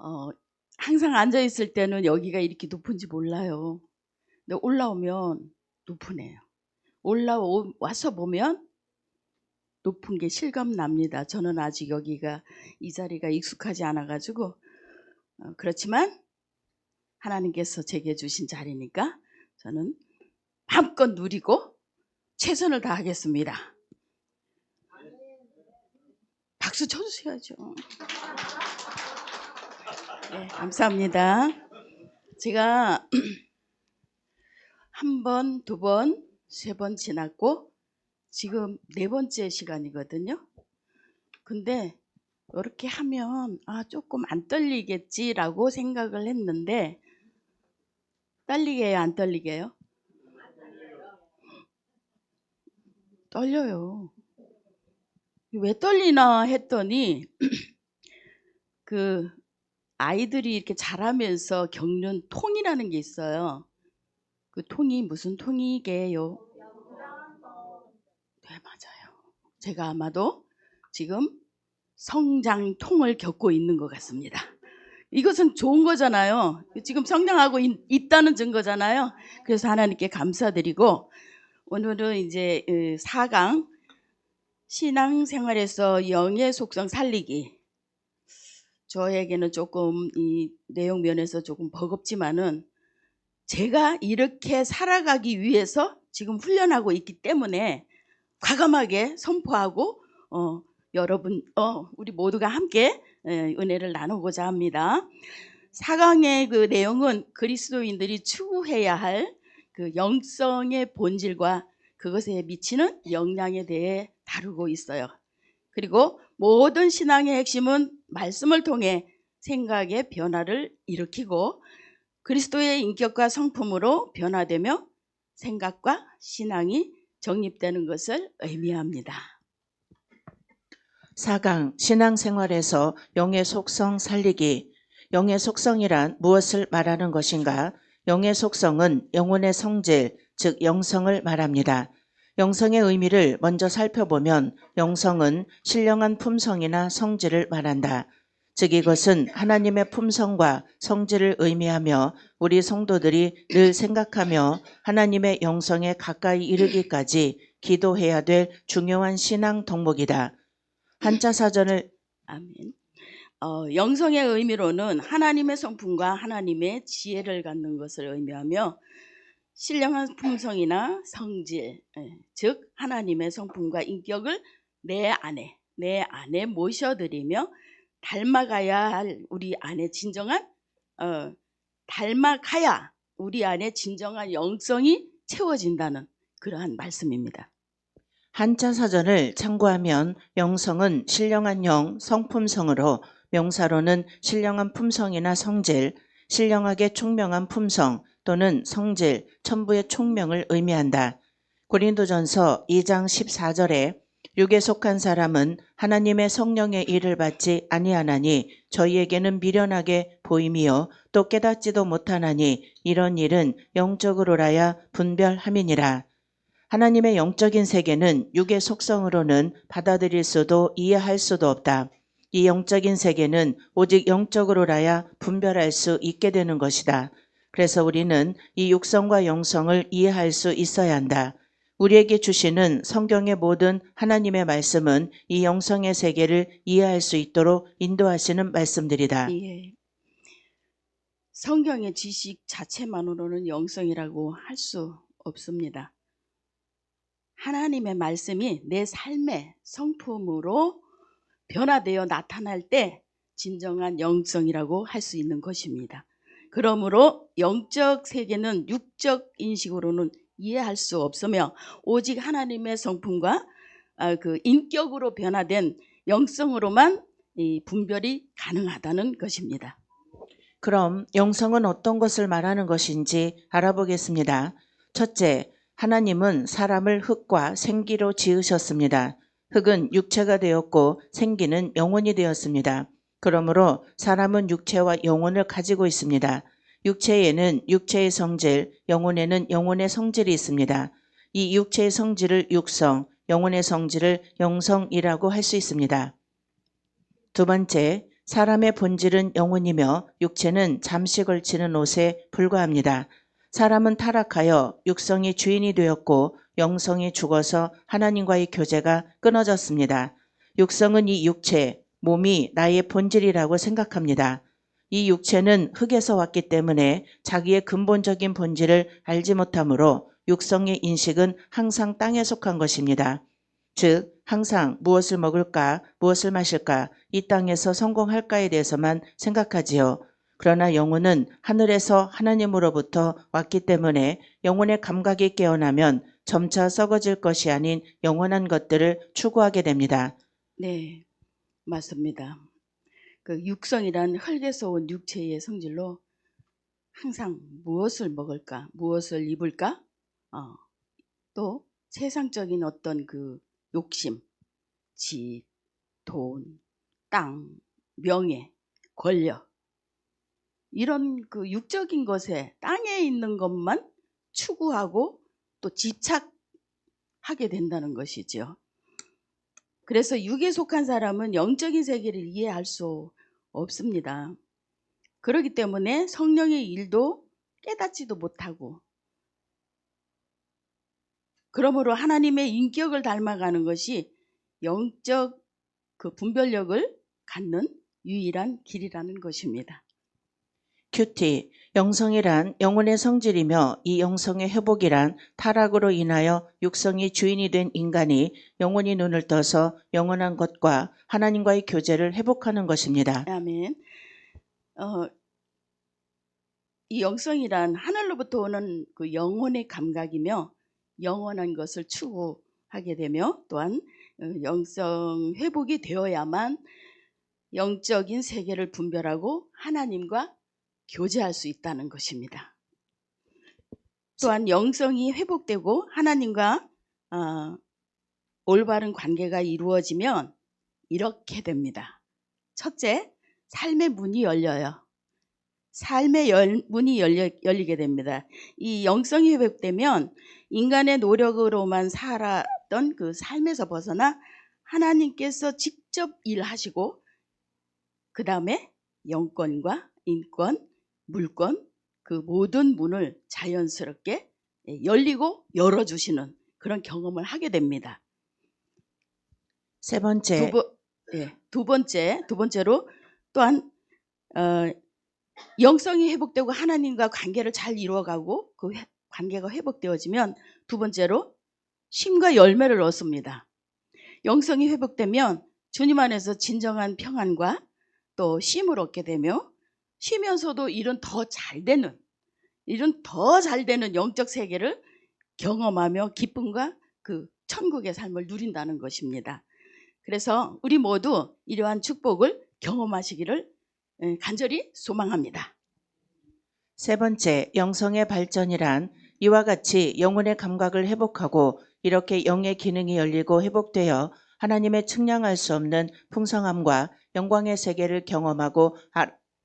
어 항상 앉아 있을 때는 여기가 이렇게 높은지 몰라요. 근데 올라오면 높으네요. 와서 보면 높은 게 실감납니다. 저는 아직 여기가 이 자리가 익숙하지 않아 가지고 그렇지만 하나님께서 제게 주신 자리니까 저는 마음껏 누리고 최선을 다하겠습니다. 박수 쳐 주셔야죠. 네, 감사합니다. 제가 한 번, 두 번, 세 번 지났고 지금 네 번째 시간이거든요. 근데 이렇게 하면 조금 안 떨리겠지라고 생각을 했는데 떨리게 해요, 안 떨리게 해요? 떨려요. 왜 떨리나 했더니 그 아이들이 이렇게 자라면서 겪는 통이라는 게 있어요. 그 통이 무슨 통이게요? 네, 맞아요. 제가 아마도 지금 성장통을 겪고 있는 것 같습니다. 이것은 좋은 거잖아요. 지금 성장하고 있다는 증거잖아요. 그래서 하나님께 감사드리고 오늘은 이제 4강 신앙생활에서 영의 속성 살리기. 저에게는 조금 이 내용 면에서 조금 버겁지만은 제가 이렇게 살아가기 위해서 지금 훈련하고 있기 때문에 과감하게 선포하고 여러분 우리 모두가 함께 은혜를 나누고자 합니다. 4강의 그 내용은 그리스도인들이 추구해야 할 그 영성의 본질과 그것에 미치는 영향에 대해 다루고 있어요. 그리고 모든 신앙의 핵심은 말씀을 통해 생각의 변화를 일으키고 그리스도의 인격과 성품으로 변화되며 생각과 신앙이 정립되는 것을 의미합니다. 4강 신앙생활에서 영의 속성 살리기. 영의 속성이란 무엇을 말하는 것인가? 영의 속성은 영혼의 성질, 즉 영성을 말합니다. 영성의 의미를 먼저 살펴보면 영성은 신령한 품성이나 성질을 말한다. 즉 이것은 하나님의 품성과 성질을 의미하며 우리 성도들이 늘 생각하며 하나님의 영성에 가까이 이르기까지 기도해야 될 중요한 신앙 덕목이다. 한자 사전을 아멘. 영성의 의미로는 하나님의 성품과 하나님의 지혜를 갖는 것을 의미하며 신령한 품성이나 성질, 즉 하나님의 성품과 인격을 내 안에 모셔드리며 닮아가야 할 우리 안에 진정한 닮아가야 우리 안에 진정한 영성이 채워진다는 그러한 말씀입니다. 한자 사전을 참고하면 영성은 신령한 영, 성품성으로 명사로는 신령한 품성이나 성질, 신령하게 총명한 품성 또는 성질, 천부의 총명을 의미한다. 고린도전서 2장 14절에 육에 속한 사람은 하나님의 성령의 일을 받지 아니하나니 저희에게는 미련하게 보임이요 또 깨닫지도 못하나니 이런 일은 영적으로라야 분별함이니라. 하나님의 영적인 세계는 육의 속성으로는 받아들일 수도 이해할 수도 없다. 이 영적인 세계는 오직 영적으로라야 분별할 수 있게 되는 것이다. 그래서 우리는 이 육성과 영성을 이해할 수 있어야 한다. 우리에게 주시는 성경의 모든 하나님의 말씀은 이 영성의 세계를 이해할 수 있도록 인도하시는 말씀들이다. 예. 성경의 지식 자체만으로는 영성이라고 할 수 없습니다. 하나님의 말씀이 내 삶의 성품으로 변화되어 나타날 때 진정한 영성이라고 할 수 있는 것입니다. 그러므로 영적 세계는 육적 인식으로는 이해할 수 없으며 오직 하나님의 성품과 그 인격으로 변화된 영성으로만 이 분별이 가능하다는 것입니다. 그럼 영성은 어떤 것을 말하는 것인지 알아보겠습니다. 첫째, 하나님은 사람을 흙과 생기로 지으셨습니다. 흙은 육체가 되었고 생기는 영혼이 되었습니다. 그러므로 사람은 육체와 영혼을 가지고 있습니다. 육체에는 육체의 성질, 영혼에는 영혼의 성질이 있습니다. 이 육체의 성질을 육성, 영혼의 성질을 영성이라고 할 수 있습니다. 두 번째, 사람의 본질은 영혼이며 육체는 잠시 걸치는 옷에 불과합니다. 사람은 타락하여 육성이 주인이 되었고 영성이 죽어서 하나님과의 교제가 끊어졌습니다. 육성은 이 육체, 몸이 나의 본질이라고 생각합니다. 이 육체는 흙에서 왔기 때문에 자기의 근본적인 본질을 알지 못하므로 육성의 인식은 항상 땅에 속한 것입니다. 즉 항상 무엇을 먹을까, 무엇을 마실까, 이 땅에서 성공할까에 대해서만 생각하지요. 그러나 영혼은 하늘에서 하나님으로부터 왔기 때문에 영혼의 감각이 깨어나면 점차 썩어질 것이 아닌 영원한 것들을 추구하게 됩니다. 네, 맞습니다. 그 육성이란 흙에서 온 육체의 성질로 항상 무엇을 먹을까, 무엇을 입을까, 또 세상적인 어떤 그 욕심, 집, 돈, 땅, 명예, 권력, 이런 그 육적인 것에 땅에 있는 것만 추구하고 또 집착하게 된다는 것이죠. 그래서 육에 속한 사람은 영적인 세계를 이해할 수 없습니다. 그렇기 때문에 성령의 일도 깨닫지도 못하고, 그러므로 하나님의 인격을 닮아가는 것이 영적 그 분별력을 갖는 유일한 길이라는 것입니다. 큐티, 영성이란 영혼의 성질이며 이 영성의 회복이란 타락으로 인하여 육성이 주인이 된 인간이 영원히 눈을 떠서 영원한 것과 하나님과의 교제를 회복하는 것입니다. 아멘. 이 영성이란 하늘로부터 오는 그 영혼의 감각이며 영원한 것을 추구하게 되며 또한 영성 회복이 되어야만 영적인 세계를 분별하고 하나님과 교제할 수 있다는 것입니다. 또한 영성이 회복되고 하나님과 올바른 관계가 이루어지면 이렇게 됩니다. 첫째, 삶의 문이 열려요. 삶의 문이 열리게 됩니다. 이 영성이 회복되면 인간의 노력으로만 살았던 그 삶에서 벗어나 하나님께서 직접 일하시고 그 다음에 영권과 인권, 물권, 그 모든 문을 자연스럽게 열리고 열어주시는 그런 경험을 하게 됩니다. 세 번째, 두 번째로 또한 영성이 회복되고 하나님과 관계를 잘 이루어가고 그 관계가 회복되어지면 두 번째로 쉼과 열매를 얻습니다. 영성이 회복되면 주님 안에서 진정한 평안과 또 쉼을 얻게 되며 쉬면서도 일은 더 잘 되는 영적 세계를 경험하며 기쁨과 그 천국의 삶을 누린다는 것입니다. 그래서 우리 모두 이러한 축복을 경험하시기를 간절히 소망합니다. 세 번째, 영성의 발전이란 이와 같이 영혼의 감각을 회복하고 이렇게 영의 기능이 열리고 회복되어 하나님의 측량할 수 없는 풍성함과 영광의 세계를 경험하고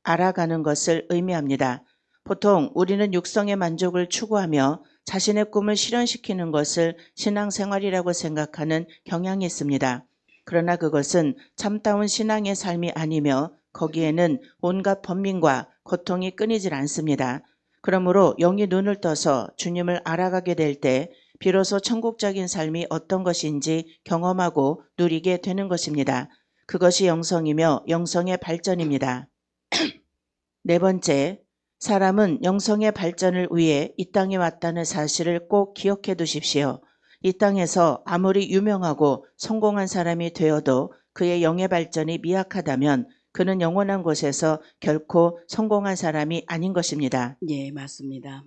알아가는 것을 의미합니다. 보통 우리는 육성의 만족을 추구하며 자신의 꿈을 실현시키는 것을 신앙생활이라고 생각하는 경향이 있습니다. 그러나 그것은 참다운 신앙의 삶이 아니며 거기에는 온갖 번민과 고통이 끊이질 않습니다. 그러므로 영이 눈을 떠서 주님을 알아가게 될 때 비로소 천국적인 삶이 어떤 것인지 경험하고 누리게 되는 것입니다. 그것이 영성이며 영성의 발전입니다. 네 번째, 사람은 영성의 발전을 위해 이 땅에 왔다는 사실을 꼭 기억해 두십시오. 이 땅에서 아무리 유명하고 성공한 사람이 되어도 그의 영의 발전이 미약하다면 그는 영원한 곳에서 결코 성공한 사람이 아닌 것입니다. 예, 맞습니다.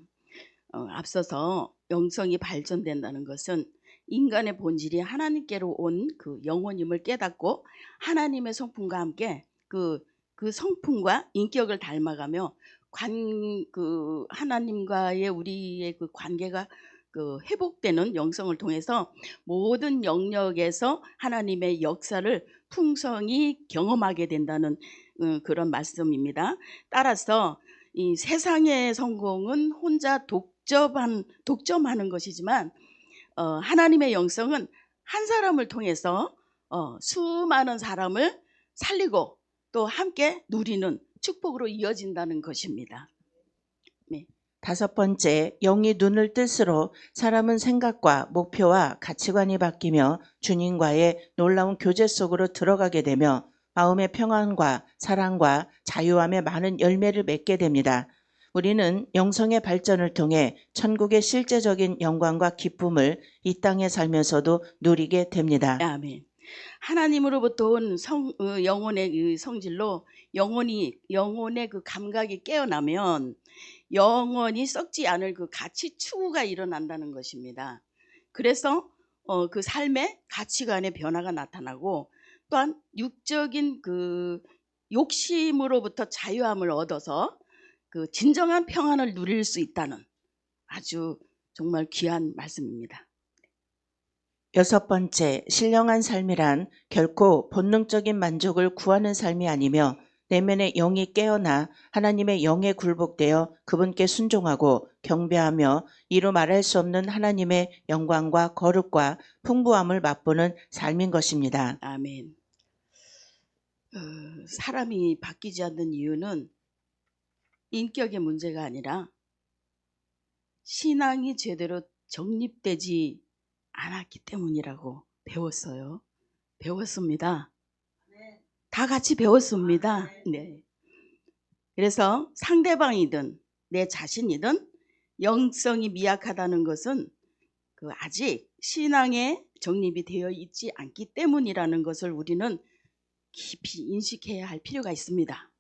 앞서서 영성이 발전된다는 것은 인간의 본질이 하나님께로 온 그 영혼임을 깨닫고 하나님의 성품과 함께 그 성품과 인격을 닮아가며 하나님과의 우리의 그 관계가 그 회복되는 영성을 통해서 모든 영역에서 하나님의 역사를 풍성히 경험하게 된다는 그런 말씀입니다. 따라서 이 세상의 성공은 혼자 독점하는 것이지만 하나님의 영성은 한 사람을 통해서 수많은 사람을 살리고 또 함께 누리는 축복으로 이어진다는 것입니다. 네. 5번째, 영이 눈을 뜰수록 사람은 생각과 목표와 가치관이 바뀌며 주님과의 놀라운 교제 속으로 들어가게 되며 마음의 평안과 사랑과 자유함의 많은 열매를 맺게 됩니다. 우리는 영성의 발전을 통해 천국의 실제적인 영광과 기쁨을 이 땅에 살면서도 누리게 됩니다. 아멘. 하나님으로부터 온 영혼의 그 성질로 영혼의 그 감각이 깨어나면 영원히 썩지 않을 그 가치 추구가 일어난다는 것입니다. 그래서 그 삶의 가치관의 변화가 나타나고 또한 육적인 그 욕심으로부터 자유함을 얻어서 그 진정한 평안을 누릴 수 있다는 아주 정말 귀한 말씀입니다. 6번째, 신령한 삶이란 결코 본능적인 만족을 구하는 삶이 아니며 내면의 영이 깨어나 하나님의 영에 굴복되어 그분께 순종하고 경배하며 이루 말할 수 없는 하나님의 영광과 거룩과 풍부함을 맛보는 삶인 것입니다. 아멘. 사람이 바뀌지 않는 이유는 인격의 문제가 아니라 신앙이 제대로 정립되지 않았기 때문이라고 배웠습니다. 다 같이 배웠습니다. 네. 그래서 상대방이든 내 자신이든 영성이 미약하다는 것은 그 아직 신앙에 정립이 되어 있지 않기 때문이라는 것을 우리는 깊이 인식해야 할 필요가 있습니다.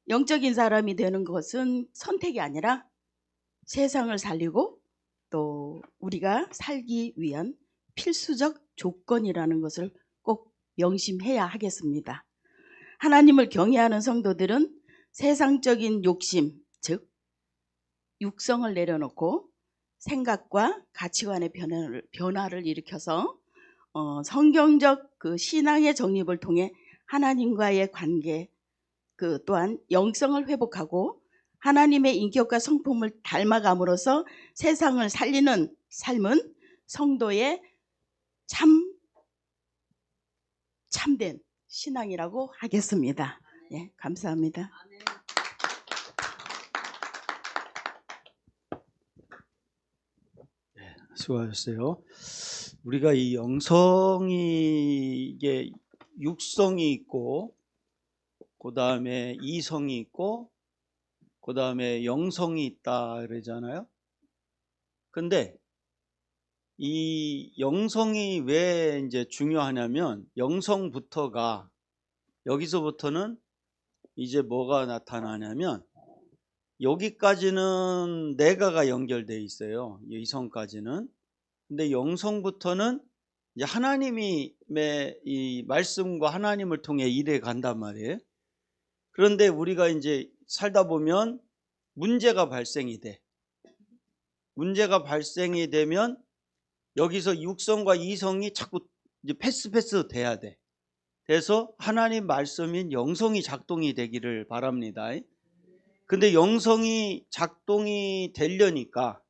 영적인 사람이 되는 것은 선택이 아니라 세상을 살리고 또 우리가 살기 위한 필수적 조건이라는 것을 꼭 명심해야 하겠습니다. 하나님을 경외하는 성도들은 세상적인 욕심, 즉 육성을 내려놓고 생각과 가치관의 변화를 일으켜서 성경적 그 신앙의 정립을 통해 하나님과의 관계, 그 또한 영성을 회복하고 하나님의 인격과 성품을 닮아감으로써 세상을 살리는 삶은 성도의 참된 신앙이라고 하겠습니다. 예, 감사합니다. 수고하셨어요. 우리가 이 영성이 이게 육성이 있고 그 다음에 이성이 있고 그 다음에 영성이 있다 그러잖아요. 근데 이 영성이 왜 이제 중요하냐면 영성부터가 여기서부터는 이제 뭐가 나타나냐면 여기까지는 내가가 연결돼 있어요. 이성까지는. 근데 영성부터는 이제 하나님이 이 말씀과 하나님을 통해 일해 간단 말이에요. 그런데 우리가 이제 살다 보면 문제가 발생이 돼. 문제가 발생이 되면 여기서 육성과 이성이 자꾸 이제 패스 돼야 돼. 그래서 하나님 말씀인 영성이 작동이 되기를 바랍니다. 근데 영성이 작동이 되려니까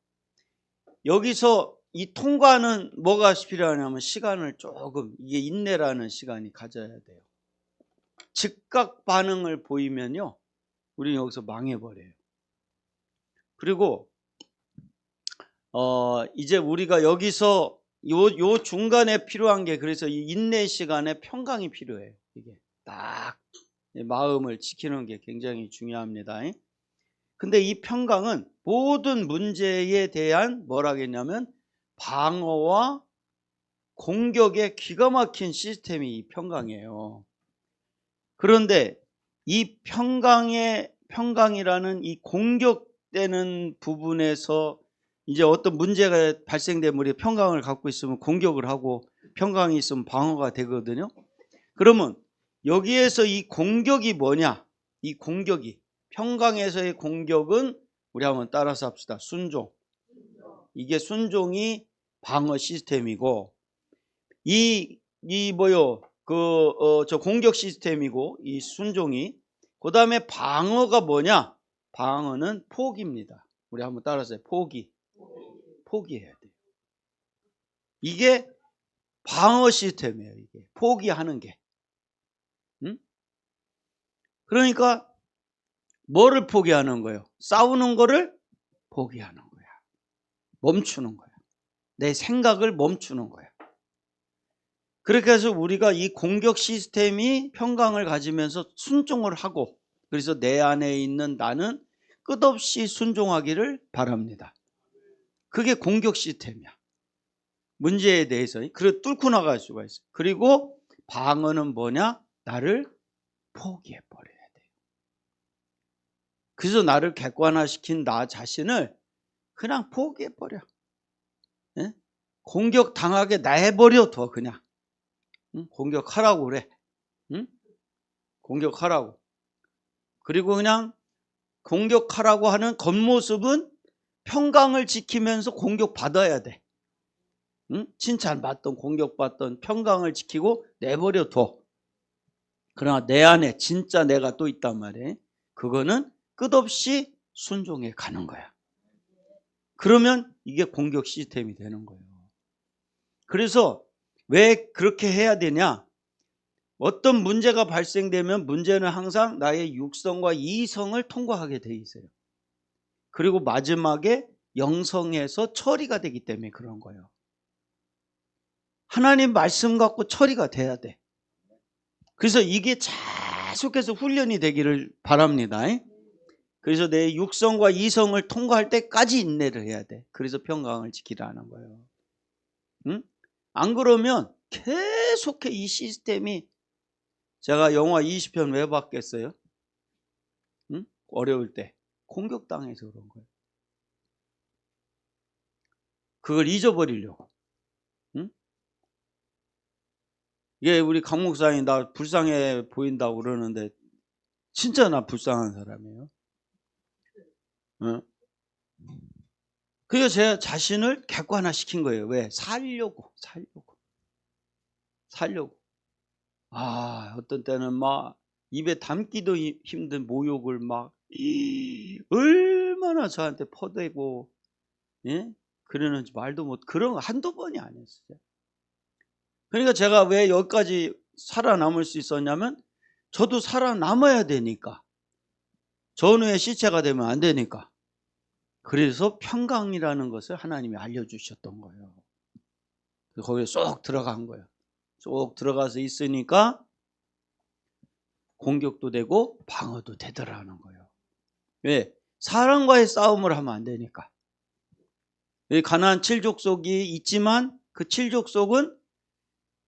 여기서 이 통과는 뭐가 필요하냐면 시간을 조금, 이게 인내라는 시간이 가져야 돼요. 즉각 반응을 보이면요, 우리는 여기서 망해버려요. 그리고 이제 우리가 여기서 요 중간에 필요한 게, 그래서 이 인내 시간에 평강이 필요해요. 이게 딱 마음을 지키는 게 굉장히 중요합니다. 근데 이 평강은 모든 문제에 대한 뭐라겠냐면 방어와 공격의 기가 막힌 시스템이 이 평강이에요. 그런데 이 평강이라는 이 공격되는 부분에서 이제 어떤 문제가 발생되면 우리 평강을 갖고 있으면 공격을 하고 평강이 있으면 방어가 되거든요. 그러면 여기에서 이 공격이 뭐냐? 이 공격이, 평강에서의 공격은 우리 한번 따라서 합시다. 순종. 이게 순종이 방어 시스템이고, 저 공격 시스템이고, 이 순종이. 그 다음에 방어가 뭐냐? 방어는 포기입니다. 우리 한번 따라서 해요. 포기해야 돼요. 이게 방어 시스템이에요. 이게 포기하는 게. 응? 그러니까 뭐를 포기하는 거예요? 싸우는 거를 포기하는 거야. 멈추는 거야. 내 생각을 멈추는 거야. 그렇게 해서 우리가 이 공격 시스템이 평강을 가지면서 순종을 하고, 그래서 내 안에 있는 나는 끝없이 순종하기를 바랍니다. 그게 공격 시스템이야. 문제에 대해서 그래 뚫고 나갈 수가 있어. 그리고 방어는 뭐냐? 나를 포기해버려야 돼요. 그래서 나를 객관화시킨 나 자신을 그냥 포기해버려. 예? 공격당하게 놔버려 둬 그냥. 응? 공격하라고 그래. 응? 공격하라고. 그리고 그냥 공격하라고 하는 겉모습은 평강을 지키면서 공격받아야 돼. 응? 칭찬받던 공격받던 평강을 지키고 내버려 둬. 그러나 내 안에 진짜 내가 또 있단 말이에요. 그거는 끝없이 순종해 가는 거야. 그러면 이게 공격 시스템이 되는 거예요. 그래서 왜 그렇게 해야 되냐? 어떤 문제가 발생되면 문제는 항상 나의 육성과 이성을 통과하게 돼 있어요. 그리고 마지막에 영성에서 처리가 되기 때문에 그런 거예요. 하나님 말씀 갖고 처리가 돼야 돼. 그래서 이게 계속해서 훈련이 되기를 바랍니다. 그래서 내 육성과 이성을 통과할 때까지 인내를 해야 돼. 그래서 평강을 지키라는 거예요. 응? 안 그러면 계속해 이 시스템이, 제가 영화 20편 왜 봤겠어요? 응? 어려울 때 공격당해서 그런 거예요. 그걸 잊어버리려고. 응? 이게 우리 강 목사님 나 불쌍해 보인다고 그러는데 진짜 나 불쌍한 사람이에요. 응? 그래서 제 자신을 객관화시킨 거예요. 왜? 살려고. 어떤 때는 막 입에 담기도 힘든 모욕을 막 얼마나 저한테 퍼대고, 예? 그러는지 말도 못, 그런 거 한두 번이 아니었어요. 그러니까 제가 왜 여기까지 살아남을 수 있었냐면 저도 살아남아야 되니까. 전후의 시체가 되면 안 되니까. 그래서 평강이라는 것을 하나님이 알려주셨던 거예요. 거기에 쏙 들어간 거예요. 쏙 들어가서 있으니까 공격도 되고 방어도 되더라는 거예요. 왜? 사람과의 싸움을 하면 안 되니까. 가나안 7족속이 있지만 그 7족속은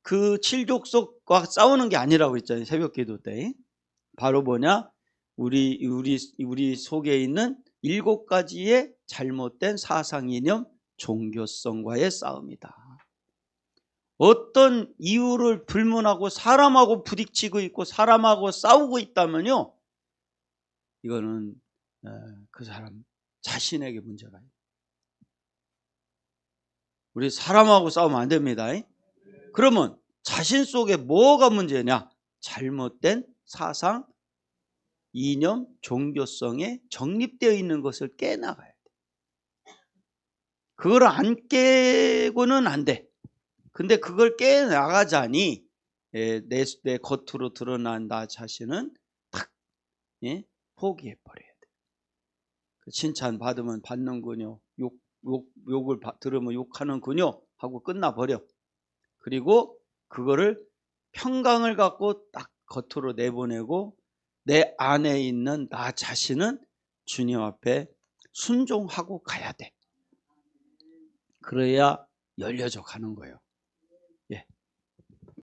그 7족속과 싸우는 게 아니라고 했잖아요. 새벽 기도 때. 바로 뭐냐? 우리 속에 있는 7가지의 잘못된 사상 이념, 종교성과의 싸움이다. 어떤 이유를 불문하고 사람하고 부딪히고 있고 사람하고 싸우고 있다면요, 이거는 그 사람 자신에게 문제가 있어요. 우리 사람하고 싸우면 안 됩니다. 그러면 자신 속에 뭐가 문제냐? 잘못된 사상, 이념, 종교성에 정립되어 있는 것을 깨나가야 돼. 그걸 안 깨고는 안 돼. 근데 그걸 깨나가자니 내 겉으로 드러난 나 자신은 탁 포기해버려야 돼. 칭찬 받으면 받는군요. 욕을 들으면 욕하는군요 하고 끝나버려. 그리고 그거를 평강을 갖고 딱 겉으로 내보내고 내 안에 있는 나 자신은 주님 앞에 순종하고 가야 돼. 그래야 열려져 가는 거예요.